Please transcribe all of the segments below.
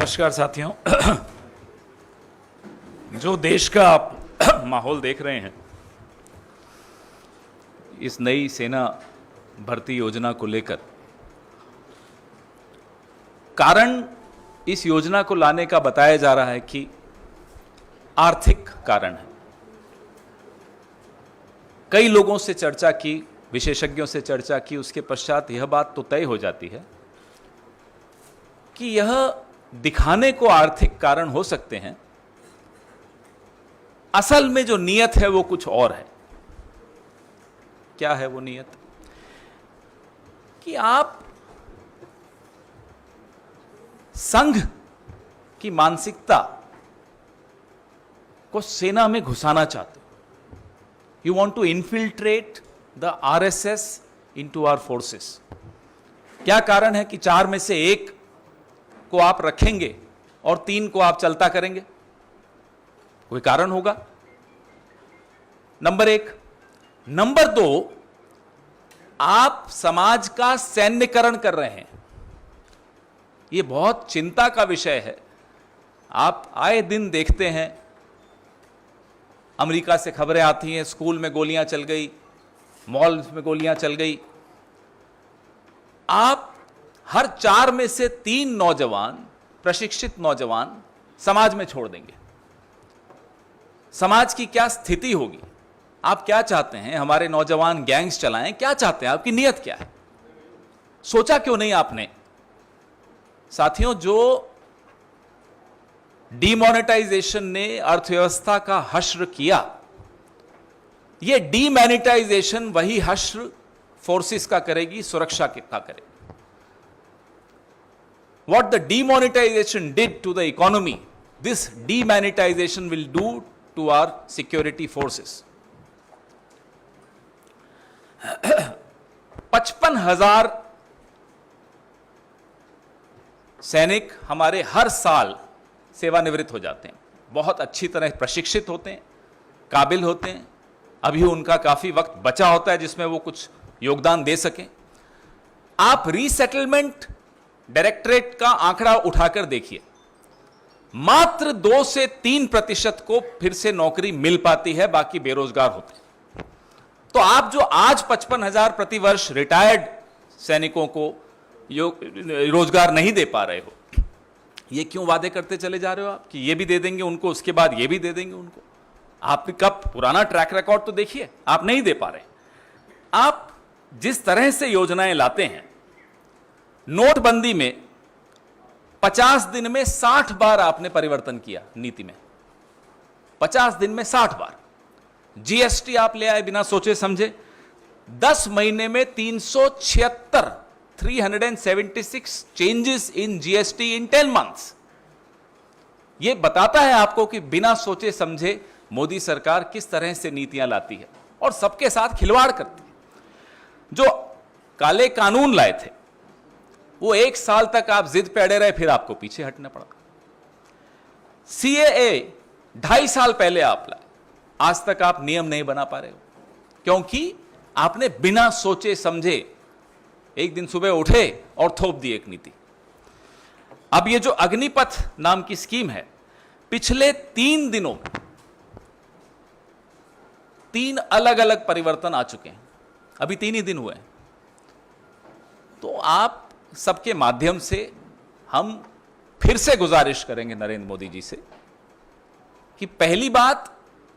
नमस्कार साथियों। जो देश का आप माहौल देख रहे हैं, इस नई सेना भर्ती योजना को लेकर, कारण इस योजना को लाने का बताया जा रहा है कि आर्थिक कारण है। कई लोगों से चर्चा की, विशेषज्ञों से चर्चा की, उसके पश्चात यह बात तो तय हो जाती है कि यह दिखाने को आर्थिक कारण हो सकते हैं, असल में जो नीयत है वो कुछ और है। क्या है वो नीयत? कि आप संघ की मानसिकता को सेना में घुसाना चाहते हो। You want to infiltrate the RSS into our forces. क्या कारण है कि 4 में से 1 को आप रखेंगे और 3 को आप चलता करेंगे? कोई कारण होगा, नंबर 1। नंबर 2, आप समाज का सैन्यकरण कर रहे हैं। यह बहुत चिंता का विषय है। आप आए दिन देखते हैं, अमेरिका से खबरें आती हैं, स्कूल में गोलियां चल गई, मॉल में गोलियां चल गई। आप हर 4 में से 3 नौजवान, प्रशिक्षित नौजवान समाज में छोड़ देंगे। समाज की क्या स्थिति होगी? आप क्या चाहते हैं? हमारे नौजवान गैंग्स चलाएं? क्या चाहते हैं? आपकी नीयत क्या है? सोचा क्यों नहीं आपने? साथियों, जो डीमोनेटाइजेशन ने अर्थव्यवस्था का हश्र किया, यह डीमैनिटाइजेशन वही हश्र फोर्सेस का करेगी, सुरक्षा का करेगी। What the demonetization did to the economy, this demonetization will do to our security forces. 55,000 सैनिक हमारे हर साल सेवानिवृत्त हो जाते हैं। बहुत अच्छी तरह प्रशिक्षित होते हैं, काबिल होते हैं। अभी उनका काफी वक्त बचा होता है जिसमें वो कुछ योगदान दे सकें। आप रीसेटलमेंट डायरेक्टरेट का आंकड़ा उठाकर देखिए, मात्र 2 से 3% को फिर से नौकरी मिल पाती है, बाकी बेरोजगार होते हैं। तो आप जो आज 55,000 प्रतिवर्ष रिटायर्ड सैनिकों को रोजगार नहीं दे पा रहे हो, ये क्यों वादे करते चले जा रहे हो आप कि ये भी दे देंगे उनको, उसके बाद ये भी दे देंगे उनको? आपका पुराना ट्रैक रिकॉर्ड तो देखिए, आप नहीं दे पा रहे। आप जिस तरह से योजनाएं लाते हैं, नोटबंदी में 50 दिन में 60 बार आपने परिवर्तन किया नीति में। 50 दिन में 60 बार। जीएसटी आप ले आए बिना सोचे समझे। 10 महीने में 376 changes in GST in 10 months. यह बताता है आपको कि बिना सोचे समझे मोदी सरकार किस तरह से नीतियां लाती है और सबके साथ खिलवाड़ करती है। जो काले कानून लाए थे, वो 1 साल तक आप जिद पे अड़े रहे, फिर आपको पीछे हटना पड़ा। सीएए 2.5 साल पहले आप लाए, आज तक आप नियम नहीं बना पा रहे हो, क्योंकि आपने बिना सोचे समझे एक दिन सुबह उठे और थोप दी एक नीति। अब ये जो अग्निपथ नाम की स्कीम है, पिछले 3 दिनों में 3 अलग अलग परिवर्तन आ चुके हैं। अभी 3 ही दिन हुए हैं। तो आप सबके माध्यम से हम फिर से गुजारिश करेंगे नरेंद्र मोदी जी से कि पहली बात,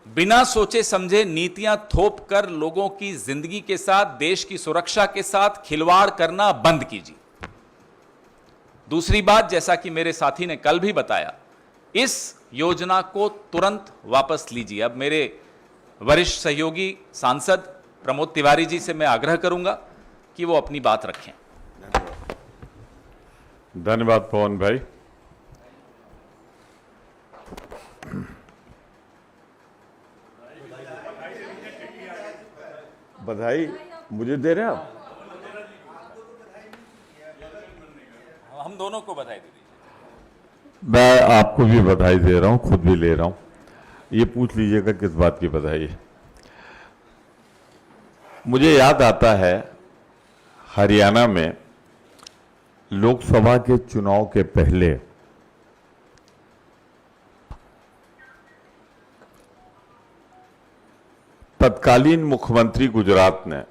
बिना सोचे समझे नीतियां थोप कर लोगों की जिंदगी के साथ, देश की सुरक्षा के साथ खिलवाड़ करना बंद कीजिए। दूसरी बात, जैसा कि मेरे साथी ने कल भी बताया, इस योजना को तुरंत वापस लीजिए। अब मेरे वरिष्ठ सहयोगी सांसद प्रमोद तिवारी जी से मैं आग्रह करूंगा कि वो अपनी बात रखें। धन्यवाद पवन भाई। बधाई मुझे दे रहे हैं आप? हम दोनों को बधाई दे दीजिए। मैं आपको भी बधाई दे रहा हूं, खुद भी ले रहा हूं। ये पूछ लीजिएगा किस बात की बधाई है। मुझे याद आता है हरियाणा में लोकसभा के चुनाव के पहले तत्कालीन मुख्यमंत्री गुजरात ने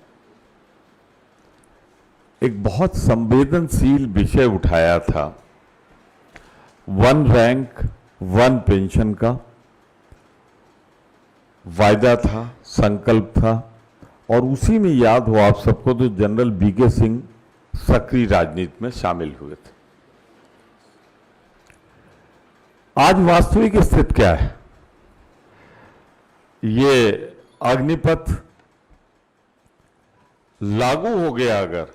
एक बहुत संवेदनशील विषय उठाया था, वन रैंक वन पेंशन का वायदा था, संकल्प था, और उसी में याद हो आप सबको तो जनरल वीके सिंह सक्रिय राजनीति में शामिल हुए थे। आज वास्तविक स्थिति क्या है? ये अग्निपथ लागू हो गया अगर,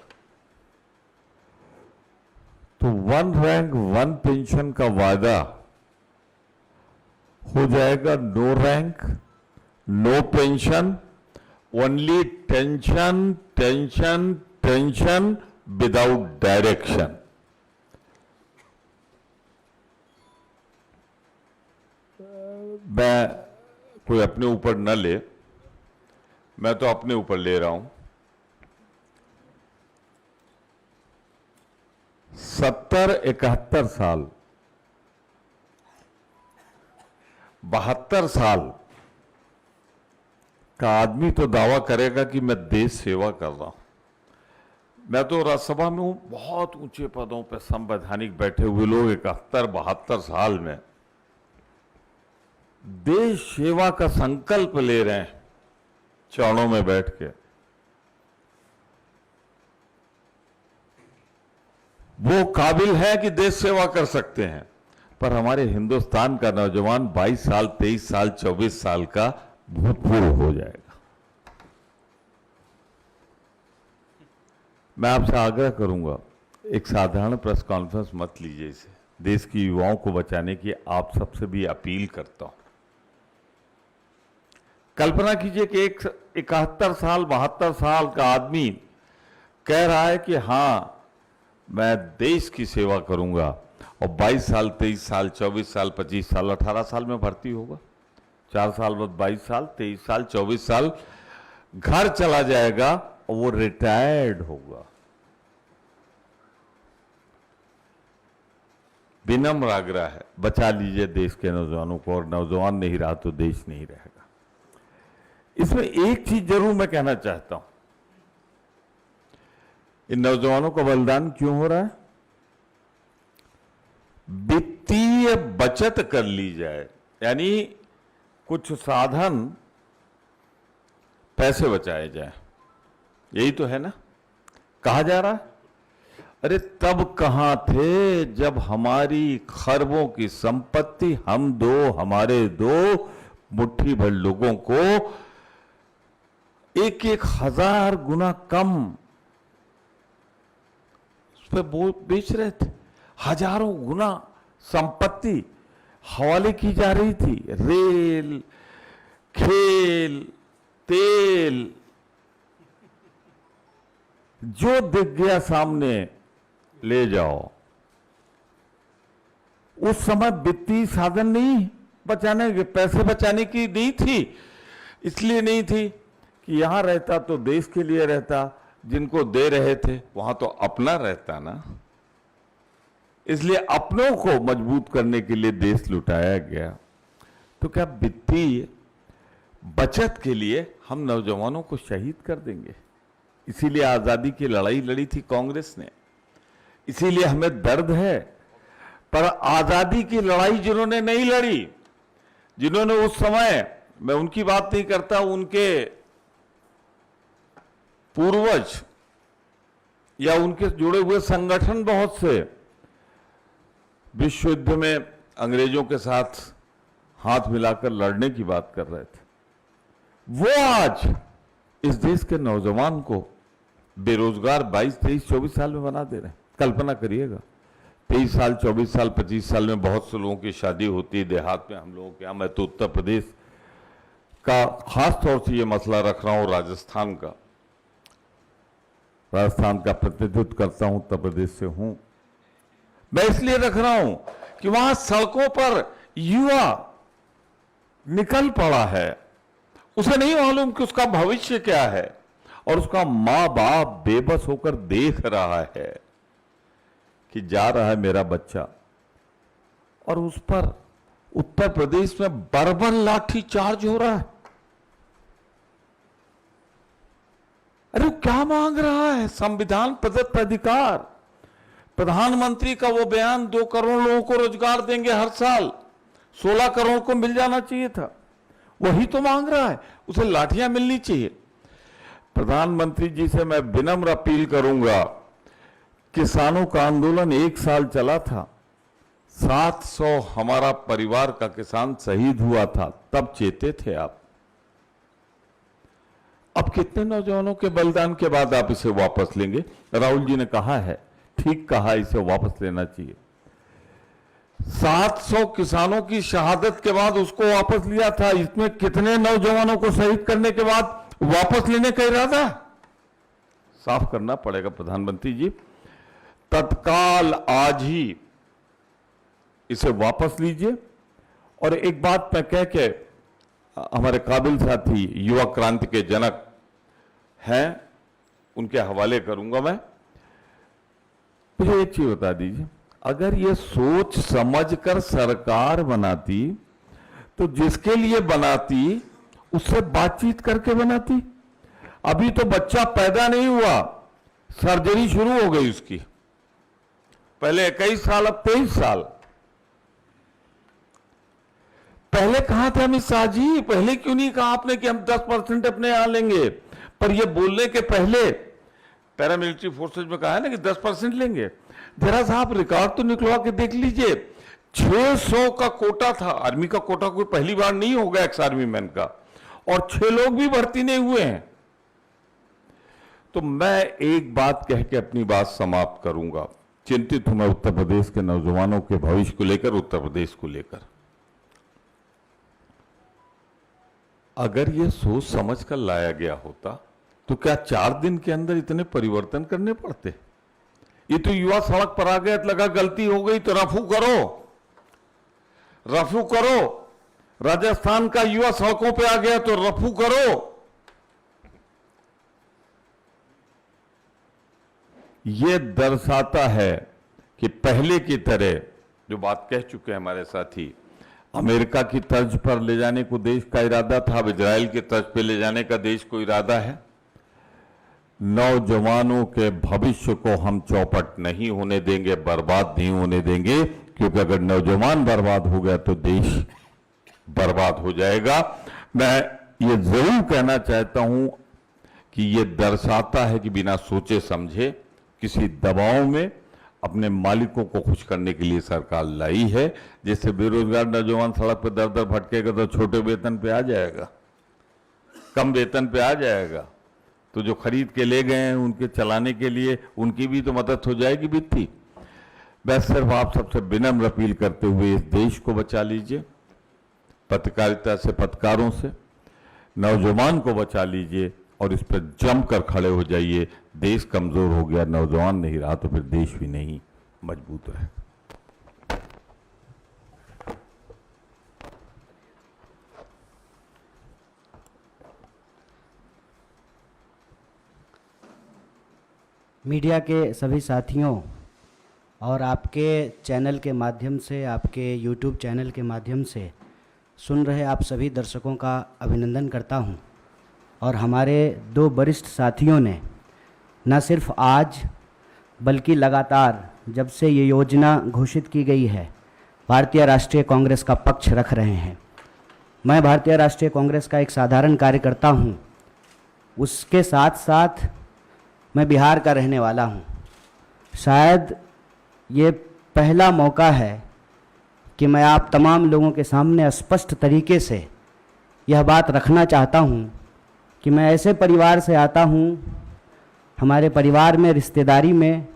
तो वन रैंक वन पेंशन का वादा हो जाएगा no rank no pension, only tension tension tension without direction. मैं कोई अपने ऊपर न ले, मैं तो अपने ऊपर ले रहा हूं। 70-71 साल 72 साल का आदमी तो दावा करेगा कि मैं देश सेवा कर रहा हूं। मैं तो राज्यसभा में हूं, बहुत ऊंचे पदों पर संवैधानिक बैठे हुए लोग 71-72 साल में देश सेवा का संकल्प ले रहे हैं चरणों में बैठ के। वो काबिल है कि देश सेवा कर सकते हैं, पर हमारे हिंदुस्तान का नौजवान 22 साल 23 साल 24 साल का भूतपूर्व हो जाएगा। मैं आपसे आग्रह करूंगा, एक साधारण प्रेस कॉन्फ्रेंस मत लीजिए इसे। देश की युवाओं को बचाने की आप सबसे भी अपील करता हूं। कल्पना कीजिए कि एक 71 साल 72 साल का आदमी कह रहा है कि हां मैं देश की सेवा करूंगा, और 22 साल 23 साल 24 साल 25 साल 18 साल में भर्ती होगा, 4 साल बाद 22 साल 23 साल 24 साल घर चला जाएगा और वो रिटायर्ड होगा। विनम्र आग्रह है, बचा लीजिए देश के नौजवानों को, और नौजवान नहीं रहा तो देश नहीं रहेगा। इसमें एक चीज जरूर मैं कहना चाहता हूं, इन नौजवानों का बलिदान क्यों हो रहा है? वित्तीय बचत कर ली जाए, यानी कुछ साधन पैसे बचाए जाए, यही तो है ना कहा जा रहा है। अरे तब कहां थे जब हमारी खरबों की संपत्ति हम दो हमारे दो मुट्ठी भर लोगों को 1,000 गुना कम उस पर बेच रहे थे। हजारों गुना संपत्ति हवाले की जा रही थी। रेल, खेल, तेल, जो दिख गया सामने ले जाओ। उस समय वित्तीय साधन नहीं बचाने के, पैसे बचाने की नहीं थी। इसलिए नहीं थी कि यहां रहता तो देश के लिए रहता, जिनको दे रहे थे वहां तो अपना रहता ना। इसलिए अपनों को मजबूत करने के लिए देश लुटाया गया। तो क्या वित्तीय बचत के लिए हम नौजवानों को शहीद कर देंगे? इसीलिए आजादी की लड़ाई लड़ी थी कांग्रेस ने, इसीलिए हमें दर्द है। पर आजादी की लड़ाई जिन्होंने नहीं लड़ी, जिन्होंने उस समय, मैं उनकी बात नहीं करता, उनके पूर्वज या उनके जुड़े हुए संगठन बहुत से विश्व युद्ध में अंग्रेजों के साथ हाथ मिलाकर लड़ने की बात कर रहे थे, वो आज इस देश के नौजवान को बेरोजगार 22, 23, 24 साल में बना दे रहे हैं। कल्पना करिएगा, 23 साल 24 साल 25 साल में बहुत से लोगों की शादी होती है देहात में। हम लोगों के यहाँ, मैं तो उत्तर प्रदेश का खास तौर से ये मसला रख रहा हूँ, राजस्थान का प्रतिनिधित्व करता हूं, उत्तर प्रदेश से हूं। मैं इसलिए रख रहा हूं कि वहां सड़कों पर युवा निकल पड़ा है, उसे नहीं मालूम कि उसका भविष्य क्या है, और उसका मां बाप बेबस होकर देख रहा है कि जा रहा है मेरा बच्चा, और उस पर उत्तर प्रदेश में बर्बर लाठी चार्ज हो रहा है। अरे वो क्या मांग रहा है? संविधान प्रदत्त अधिकार, प्रधानमंत्री का वो बयान 2 करोड़ लोगों को रोजगार देंगे हर साल, 16 करोड़ को मिल जाना चाहिए था, वही तो मांग रहा है। उसे लाठियां मिलनी चाहिए। प्रधानमंत्री जी से मैं विनम्र अपील करूंगा, किसानों का आंदोलन 1 साल चला था, 700 हमारा परिवार का किसान शहीद हुआ था, तब चेते थे आप। अब कितने नौजवानों के बलिदान के बाद आप इसे वापस लेंगे? राहुल जी ने कहा है, ठीक कहा, इसे वापस लेना चाहिए। 700 किसानों की शहादत के बाद उसको वापस लिया था, इसमें कितने नौजवानों को शहीद करने के बाद वापस लेने का इरादा? साफ करना पड़ेगा प्रधानमंत्री जी, तत्काल आज ही इसे वापस लीजिए। और एक बात मैं कह के हमारे काबिल साथी युवा क्रांति के जनक हैं, उनके हवाले करूंगा मैं। मुझे एक चीज बता दीजिए, अगर ये सोच समझकर सरकार बनाती तो जिसके लिए बनाती उससे बातचीत करके बनाती। अभी तो बच्चा पैदा नहीं हुआ, सर्जरी शुरू हो गई उसकी, पहले 21 साल, अब 23 साल। पहले कहा था अमित शाह जी, पहले क्यों नहीं कहा आपने कि हम 10% अपने यहां लेंगे? पर ये बोलने के पहले पैरामिलिट्री फोर्सेज में कहा है ना कि 10% लेंगे। जरा साहब रिकॉर्ड तो निकलवा के देख लीजिए, 600 का कोटा था, आर्मी का कोटा कोई पहली बार नहीं होगा एक्स आर्मी मैन का, और 6 लोग भी भर्ती नहीं हुए हैं। तो मैं एक बात कह के अपनी बात समाप्त करूंगा। चिंतित हूं मैं उत्तर प्रदेश के नौजवानों के भविष्य को लेकर, उत्तर प्रदेश को लेकर। अगर ये सोच समझ कर लाया गया होता तो क्या 4 दिन के अंदर इतने परिवर्तन करने पड़ते? ये तो युवा सड़क पर आ गया, लगा गलती हो गई तो रफू करो, रफू करो। राजस्थान का युवा सड़कों पे आ गया तो रफू करो। ये दर्शाता है कि पहले की तरह, जो बात कह चुके हैं हमारे साथी, अमेरिका की तर्ज पर ले जाने को देश का इरादा था, अब इजराइल की तर्ज पर ले जाने का देश को इरादा है। नौजवानों के भविष्य को हम चौपट नहीं होने देंगे, बर्बाद नहीं होने देंगे, क्योंकि अगर नौजवान बर्बाद हो गया तो देश बर्बाद हो जाएगा। मैं ये जरूर कहना चाहता हूं कि ये दर्शाता है कि बिना सोचे समझे किसी दबाव में अपने मालिकों को खुश करने के लिए सरकार लाई है। जैसे बेरोजगार नौजवान सड़क पर दर दर भटकेगा तो छोटे वेतन पे आ जाएगा, कम वेतन पे आ जाएगा, तो जो खरीद के ले गए हैं उनके चलाने के लिए उनकी भी तो मदद हो जाएगी वित्तीय। मैं सिर्फ आप सबसे विनम्र अपील करते हुए इस देश को बचा लीजिए, पत्रकारिता से, पत्रकारों से, नौजवान को बचा लीजिए और इस पर जमकर खड़े हो जाइए। देश कमजोर हो गया, नौजवान नहीं रहा तो फिर देश भी नहीं मजबूत रहेगा। मीडिया के सभी साथियों और आपके चैनल के माध्यम से, आपके यूट्यूब चैनल के माध्यम से सुन रहे आप सभी दर्शकों का अभिनंदन करता हूं। और हमारे 2 वरिष्ठ साथियों ने न सिर्फ आज बल्कि लगातार जब से ये योजना घोषित की गई है, भारतीय राष्ट्रीय कांग्रेस का पक्ष रख रहे हैं। मैं भारतीय राष्ट्रीय कांग्रेस का एक साधारण कार्यकर्ता हूं, उसके साथ साथ मैं बिहार का रहने वाला हूं। शायद ये पहला मौका है कि मैं आप तमाम लोगों के सामने स्पष्ट तरीके से यह बात रखना चाहता हूं कि मैं ऐसे परिवार से आता हूं, हमारे परिवार में रिश्तेदारी में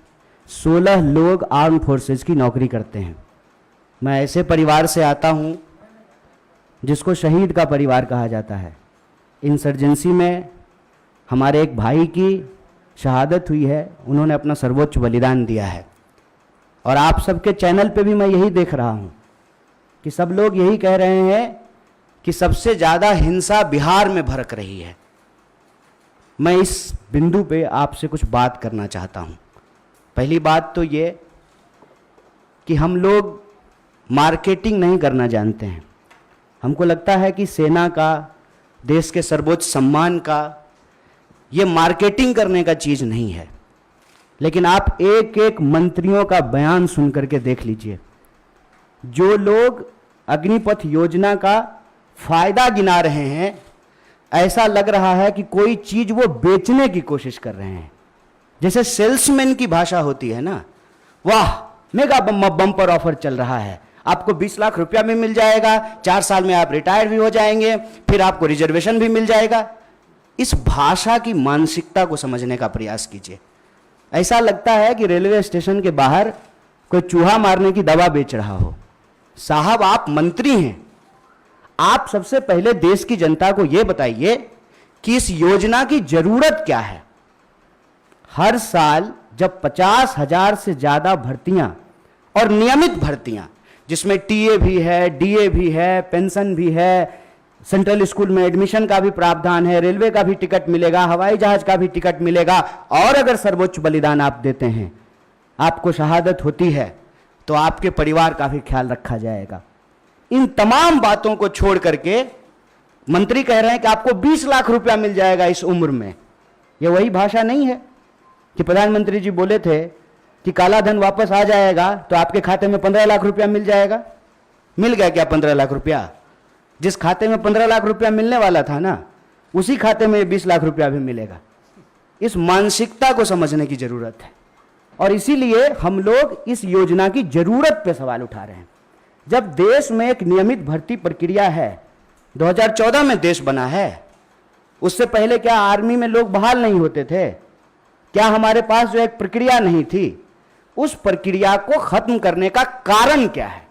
16 लोग आर्म फोर्सेस की नौकरी करते हैं। मैं ऐसे परिवार से आता हूं जिसको शहीद का परिवार कहा जाता है। इंसर्जेंसी में हमारे एक भाई की शहादत हुई है, उन्होंने अपना सर्वोच्च बलिदान दिया है। और आप सबके चैनल पे भी मैं यही देख रहा हूं कि सब लोग यही कह रहे हैं कि सबसे ज़्यादा हिंसा बिहार में भड़क रही है। मैं इस बिंदु पे आपसे कुछ बात करना चाहता हूं। पहली बात तो ये कि हम लोग मार्केटिंग नहीं करना जानते हैं। हमको लगता है कि सेना का, देश के सर्वोच्च सम्मान का ये मार्केटिंग करने का चीज नहीं है। लेकिन आप एक एक मंत्रियों का बयान सुन करके देख लीजिए। जो लोग अग्निपथ योजना का फायदा गिना रहे हैं, ऐसा लग रहा है कि कोई चीज वो बेचने की कोशिश कर रहे हैं। जैसे सेल्समैन की भाषा होती है ना, वाह मेगा बम्पर ऑफर चल रहा है, आपको 20 लाख रुपया भी मिल जाएगा, 4 साल में आप रिटायर भी हो जाएंगे, फिर आपको रिजर्वेशन भी मिल जाएगा। इस भाषा की मानसिकता को समझने का प्रयास कीजिए। ऐसा लगता है कि रेलवे स्टेशन के बाहर कोई चूहा मारने की दवा बेच रहा हो। साहब आप मंत्री हैं, आप सबसे पहले देश की जनता को यह बताइए कि इस योजना की जरूरत क्या है। हर साल जब 50,000 से ज्यादा भर्तियां और नियमित भर्तियां, जिसमें टीए भी है, डीए भी है, पेंशन भी है, सेंट्रल स्कूल में एडमिशन का भी प्रावधान है, रेलवे का भी टिकट मिलेगा, हवाई जहाज का भी टिकट मिलेगा, और अगर सर्वोच्च बलिदान आप देते हैं, आपको शहादत होती है, तो आपके परिवार का भी ख्याल रखा जाएगा। इन तमाम बातों को छोड़ करके मंत्री कह रहे हैं कि आपको 20 लाख रुपया मिल जाएगा इस उम्र में। यह वही भाषा नहीं है कि प्रधानमंत्री जी बोले थे कि काला धन वापस आ जाएगा तो आपके खाते में 15 लाख रुपया मिल जाएगा। मिल गया क्या 15 लाख रुपया? जिस खाते में 15 लाख रुपया मिलने वाला था ना, उसी खाते में 20 लाख रुपया भी मिलेगा। इस मानसिकता को समझने की जरूरत है, और इसीलिए हम लोग इस योजना की जरूरत पे सवाल उठा रहे हैं। जब देश में एक नियमित भर्ती प्रक्रिया है, 2014 में देश बना है, उससे पहले क्या आर्मी में लोग बहाल नहीं होते थे? क्या हमारे पास जो एक प्रक्रिया नहीं थी, उस प्रक्रिया को खत्म करने का कारण क्या है?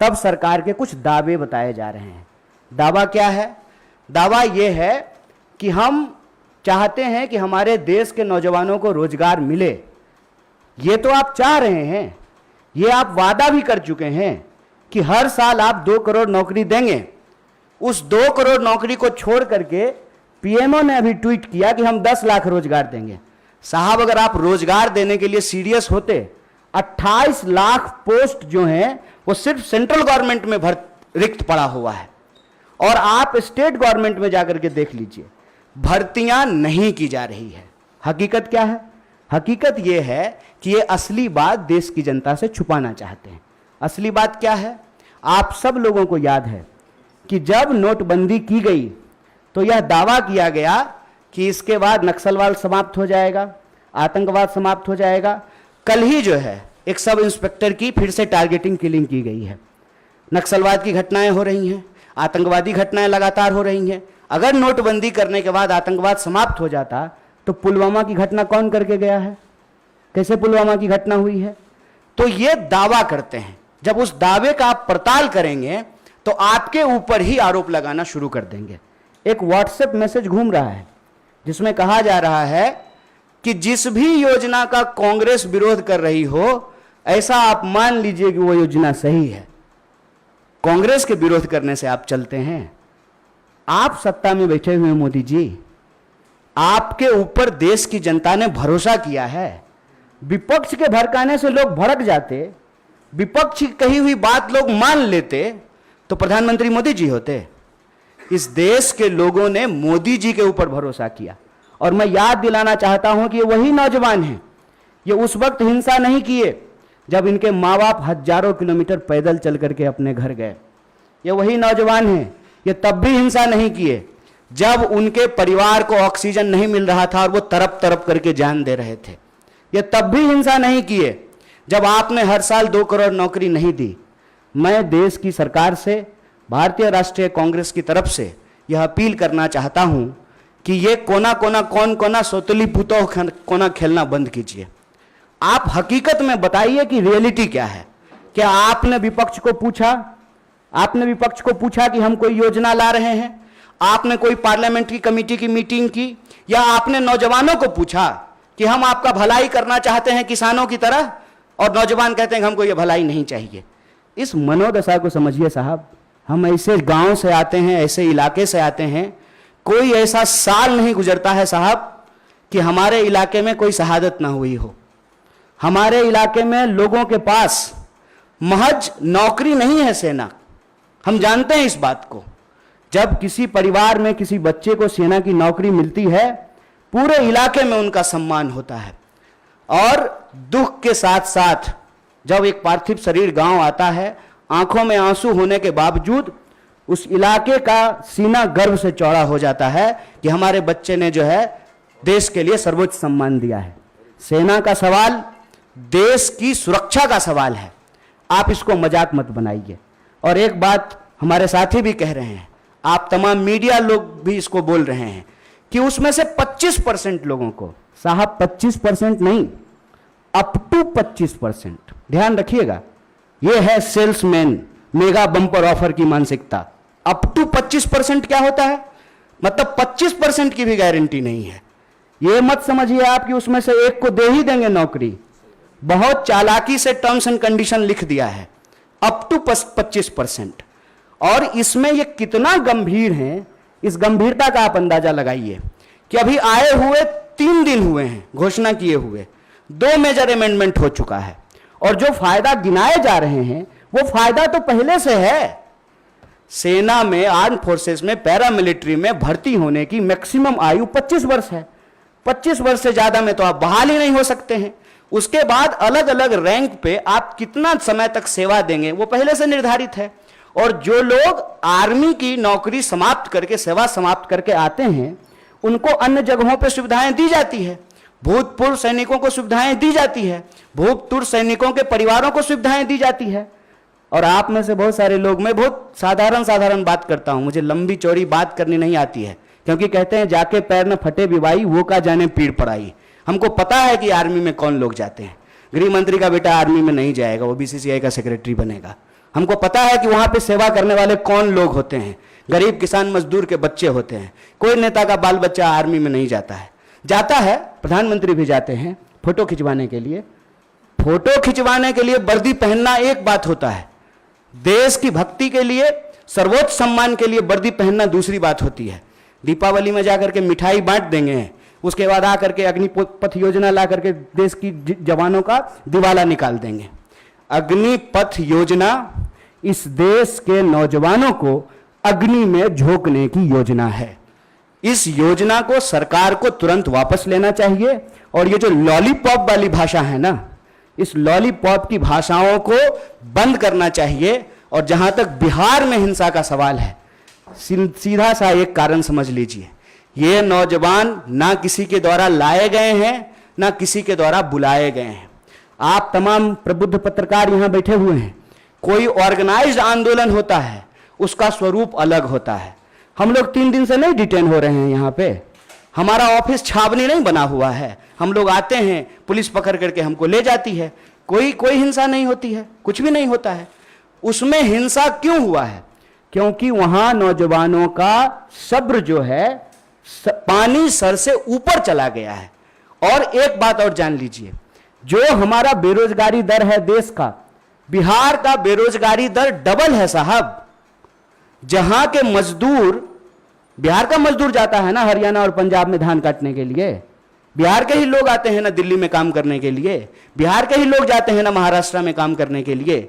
तब सरकार के कुछ दावे बताए जा रहे हैं। दावा क्या है? दावा यह है कि हम चाहते हैं कि हमारे देश के नौजवानों को रोजगार मिले। ये तो आप चाह रहे हैं, ये आप वादा भी कर चुके हैं कि हर साल आप 2 करोड़ नौकरी देंगे। उस 2 करोड़ नौकरी को छोड़ करके पीएमओ ने अभी ट्वीट किया कि हम 10 लाख रोजगार देंगे। साहब अगर आप रोजगार देने के लिए सीरियस होते, 28 लाख पोस्ट जो हैं वो सिर्फ सेंट्रल गवर्नमेंट में रिक्त पड़ा हुआ है, और आप स्टेट गवर्नमेंट में जाकर के देख लीजिए, भर्तियां नहीं की जा रही है। हकीकत क्या है? हकीकत यह है कि ये असली बात देश की जनता से छुपाना चाहते हैं। असली बात क्या है? आप सब लोगों को याद है कि जब नोटबंदी की गई तो यह दावा किया गया कि इसके बाद नक्सलवाद समाप्त हो जाएगा, आतंकवाद समाप्त हो जाएगा। कल ही जो है एक सब इंस्पेक्टर की फिर से टारगेटिंग किलिंग की गई है। नक्सलवाद की घटनाएं हो रही हैं, आतंकवादी घटनाएं लगातार हो रही हैं। अगर नोटबंदी करने के बाद आतंकवाद समाप्त हो जाता तो पुलवामा की घटना कौन करके गया है? कैसे पुलवामा की घटना हुई है? तो ये दावा करते हैं। जब उस दावे का आप पड़ताल करेंगे तो आपके ऊपर ही आरोप लगाना शुरू कर देंगे। एक व्हाट्सएप मैसेज घूम रहा है जिसमें कहा जा रहा है कि जिस भी योजना का कांग्रेस विरोध कर रही हो, ऐसा आप मान लीजिए कि वो योजना सही है। कांग्रेस के विरोध करने से आप चलते हैं? आप सत्ता में बैठे हुए मोदी जी, आपके ऊपर देश की जनता ने भरोसा किया है। विपक्ष के भड़काने से लोग भड़क जाते, विपक्ष की कही हुई बात लोग मान लेते, तो प्रधानमंत्री मोदी जी होते। इस देश के लोगों ने मोदी जी के ऊपर भरोसा किया, और मैं याद दिलाना चाहता हूं कि ये वही नौजवान हैं। ये उस वक्त हिंसा नहीं किए जब इनके माँ बाप हजारों किलोमीटर पैदल चल करके अपने घर गए। ये वही नौजवान हैं, ये तब भी हिंसा नहीं किए जब उनके परिवार को ऑक्सीजन नहीं मिल रहा था और वो तरप तरप करके जान दे रहे थे। ये तब भी हिंसा नहीं किए जब आपने हर साल 2 करोड़ नौकरी नहीं दी। मैं देश की सरकार से, भारतीय राष्ट्रीय कांग्रेस की तरफ से यह अपील करना चाहता हूं कि ये कोना कोना कौन कोना सोतली पुतो कोना खेलना बंद कीजिए। आप हकीकत में बताइए कि रियलिटी क्या है। क्या आपने विपक्ष को पूछा? आपने विपक्ष को पूछा कि हम कोई योजना ला रहे हैं? आपने कोई पार्लियामेंट्री कमेटी की मीटिंग की? या आपने नौजवानों को पूछा कि हम आपका भलाई करना चाहते हैं किसानों की तरह, और नौजवान कहते हैं कि हमको ये भलाई नहीं चाहिए? इस मनोदशा को समझिए साहब। हम ऐसे गांव से आते हैं, ऐसे इलाके से आते हैं, कोई ऐसा साल नहीं गुजरता है साहब कि हमारे इलाके में कोई शहादत ना हुई हो। हमारे इलाके में लोगों के पास महज नौकरी नहीं है सेना। हम जानते हैं इस बात को। जब किसी परिवार में किसी बच्चे को सेना की नौकरी मिलती है पूरे इलाके में उनका सम्मान होता है। और दुख के साथ साथ जब एक पार्थिव शरीर गांव आता है, आंखों में आंसू होने के बावजूद उस इलाके का सीना गर्व से चौड़ा हो जाता है कि हमारे बच्चे ने जो है देश के लिए सर्वोच्च सम्मान दिया है। सेना का सवाल देश की सुरक्षा का सवाल है, आप इसको मजाक मत बनाइए। और एक बात हमारे साथी भी कह रहे हैं, आप तमाम मीडिया लोग भी इसको बोल रहे हैं कि उसमें से 25% लोगों को, साहब 25% नहीं, अप टू 25%, ध्यान रखिएगा, यह है सेल्समैन मेगा बम्पर ऑफर की मानसिकता। अप टू 25% क्या होता है, मतलब 25% की भी गारंटी नहीं है। यह मत समझिए आप कि उसमें से एक को दे ही देंगे नौकरी, बहुत चालाकी से टर्म्स एंड कंडीशन लिख दिया है, अप टू 25%। और इसमें यह कितना गंभीर है, इस गंभीरता का आप अंदाजा लगाइए कि अभी आए हुए 3 दिन हुए हैं घोषणा किए हुए, 2 मेजर अमेंडमेंट हो चुका है, और जो फायदा गिनाए जा रहे हैं वो फायदा तो पहले से है। सेना में, आर्म फोर्सेस में, पैरामिलिट्री में भर्ती होने की मैक्सिमम आयु 25 वर्ष है। 25 वर्ष से ज्यादा में तो आप बहाल ही नहीं हो सकते हैं। उसके बाद अलग अलग रैंक पे आप कितना समय तक सेवा देंगे वो पहले से निर्धारित है। और जो लोग आर्मी की नौकरी समाप्त करके, सेवा समाप्त करके आते हैं, उनको अन्य जगहों पे सुविधाएं दी जाती है। भूतपूर्व सैनिकों को सुविधाएं दी जाती है, भूतपूर्व सैनिकों के परिवारों को सुविधाएं दी जाती है। और आप में से बहुत सारे लोग, मैं बहुत साधारण बात करता हूं, मुझे लंबी चौड़ी बात करनी नहीं आती है, क्योंकि कहते हैं जाके पैर न फटे विवाई, वो का जाने पीड़ पड़ाई। हमको पता है कि आर्मी में कौन लोग जाते हैं। गृह मंत्री का बेटा आर्मी में नहीं जाएगा, वो बीसीसीआई का सेक्रेटरी बनेगा। हमको पता है कि वहां पे सेवा करने वाले कौन लोग होते हैं, गरीब किसान मजदूर के बच्चे होते हैं। कोई नेता का बाल बच्चा आर्मी में नहीं जाता है। जाता है, प्रधानमंत्री भी जाते हैं फोटो खिंचवाने के लिए। फोटो खिंचवाने के लिए वर्दी पहनना एक बात होता है, देश की भक्ति के लिए, सर्वोच्च सम्मान के लिए वर्दी पहनना दूसरी बात होती है। दीपावली में जाकर के मिठाई बांट देंगे, उसके बाद आकर के अग्निपथ योजना ला करके देश की जवानों का दिवाला निकाल देंगे। अग्निपथ योजना इस देश के नौजवानों को अग्नि में झोंकने की योजना है। इस योजना को सरकार को तुरंत वापस लेना चाहिए। और ये जो लॉलीपॉप वाली भाषा है ना, इस लॉलीपॉप की भाषाओं को बंद करना चाहिए। और जहां तक बिहार में हिंसा का सवाल है, सीधा सा एक कारण समझ लीजिए, ये नौजवान ना किसी के द्वारा लाए गए हैं, ना किसी के द्वारा बुलाए गए हैं। आप तमाम प्रबुद्ध पत्रकार यहां बैठे हुए हैं, कोई ऑर्गेनाइज्ड आंदोलन होता है, उसका स्वरूप अलग होता है। हम लोग 3 दिन से नहीं डिटेन हो रहे हैं यहाँ पे, हमारा ऑफिस छावनी नहीं बना हुआ है। हम लोग आते हैं, पुलिस पकड़ करके हमको ले जाती है, कोई हिंसा नहीं होती है, कुछ भी नहीं होता है। उसमें हिंसा क्यों हुआ है? क्योंकि वहां नौजवानों का सब्र जो है पानी सर से ऊपर चला गया है। और एक बात और जान लीजिए, जो हमारा बेरोजगारी दर है देश का, बिहार का बेरोजगारी दर डबल है साहब। जहां के मजदूर, बिहार का मजदूर जाता है ना हरियाणा और पंजाब में धान काटने के लिए, बिहार के ही लोग आते हैं ना दिल्ली में काम करने के लिए, बिहार के ही लोग जाते हैं ना महाराष्ट्र में काम करने के लिए।